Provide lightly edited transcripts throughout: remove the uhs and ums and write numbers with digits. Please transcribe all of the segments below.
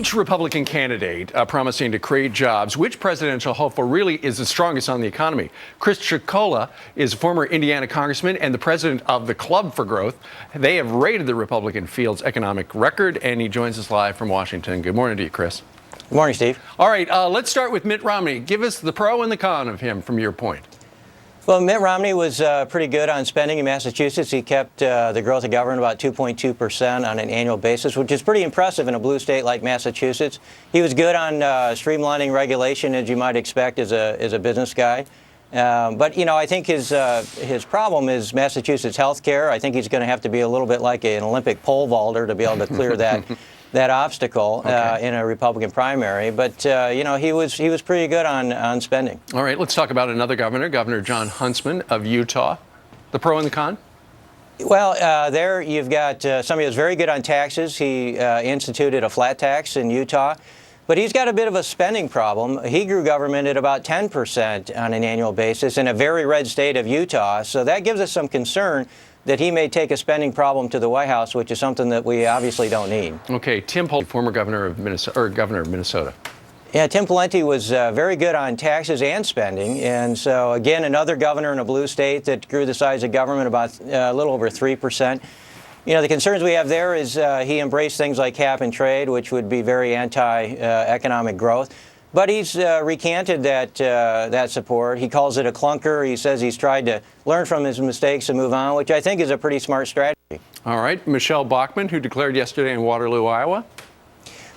Each Republican candidate promising to create jobs. Which presidential hopeful really is the strongest on the economy? Chris Chocola is a former Indiana congressman and the president of the Club for Growth. They have rated the Republican field's economic record, and he joins us live from Washington. Good morning to you, Chris. Good morning, Steve. All right, let's start with Mitt Romney. Give us the pro and the con of him from your point. Well, Mitt Romney was pretty good on spending in Massachusetts. He kept the growth of government about 2.2% on an annual basis, which is pretty impressive in a blue state like Massachusetts. He was good on streamlining regulation, as you might expect as a business guy. But, you know, I think his problem is Massachusetts health care. I think he's going to have to be a little bit like an Olympic pole vaulter to be able to clear that obstacle in a Republican primary. But, you know, he was pretty good on spending. All right, let's talk about another governor, Governor John Huntsman of Utah. The pro and the con? Well, there you've got somebody who's very good on taxes. He instituted a flat tax in Utah. But he's got a bit of a spending problem. He grew government at about 10% on an annual basis in a very red state of Utah. So that gives us some concern that he may take a spending problem to the White House, which is something that we obviously don't need. Okay, Tim Pawlenty, former governor of Minnesota. Yeah, Tim Pawlenty was very good on taxes and spending. And so, again, another governor in a blue state that grew the size of government about a little over 3%. You know, the concerns we have there is he embraced things like cap and trade, which would be very anti-economic growth. But he's recanted that support. He calls it a clunker. He says he's tried to learn from his mistakes and move on, which I think is a pretty smart strategy. All right. Michelle Bachmann, who declared yesterday in Waterloo, Iowa.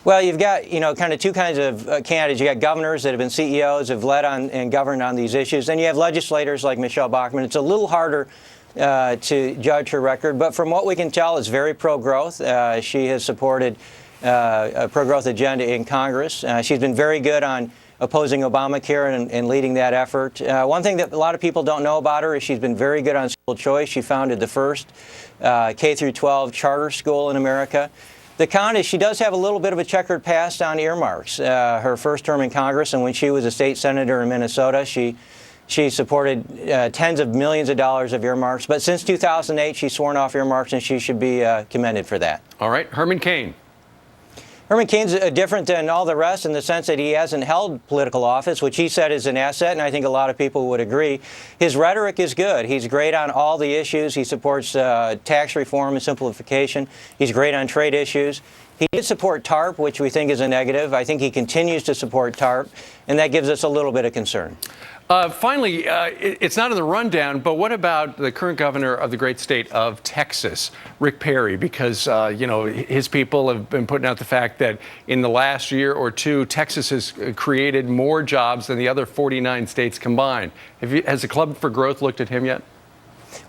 Well, you've got, you know, kind of two kinds of candidates. You got governors that have been CEOs, have led on and governed on these issues. Then you have legislators like Michelle Bachmann. It's a little harder to judge her record, but from what we can tell, it's very pro-growth. She has supported a pro-growth agenda in Congress. She's been very good on opposing Obamacare and leading that effort. One thing that a lot of people don't know about her is she's been very good on school choice. She founded the first K-12 charter school in America. The con is she does have a little bit of a checkered past on earmarks. Her first term in Congress, and when she was a state senator in Minnesota, she supported tens of millions of dollars of earmarks. But since 2008, she's sworn off earmarks, and she should be commended for that. All right. Herman Cain. Herman Cain's different than all the rest in the sense that he hasn't held political office, which he said is an asset, and I think a lot of people would agree. His rhetoric is good. He's great on all the issues. He supports tax reform and simplification. He's great on trade issues. He did support TARP, which we think is a negative. I think he continues to support TARP, and that gives us a little bit of concern. Finally, it's not in the rundown, but what about the current governor of the great state of Texas, Rick Perry? Because, you know, his people have been putting out the fact that in the last year or two, Texas has created more jobs than the other 49 states combined. Has the Club for Growth looked at him yet?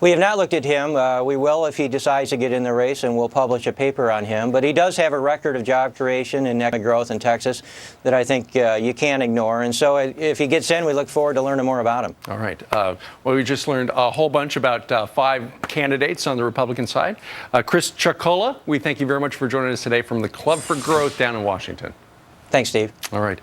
We have not looked at him. We will if he decides to get in the race, and we'll publish a paper on him. But he does have a record of job creation and economic growth in Texas that I think you can't ignore. And so if he gets in, we look forward to learning more about him. All right. Well, we just learned a whole bunch about 5 candidates on the Republican side. Chris Chocola, we thank you very much for joining us today from the Club for Growth down in Washington. Thanks, Steve. All right.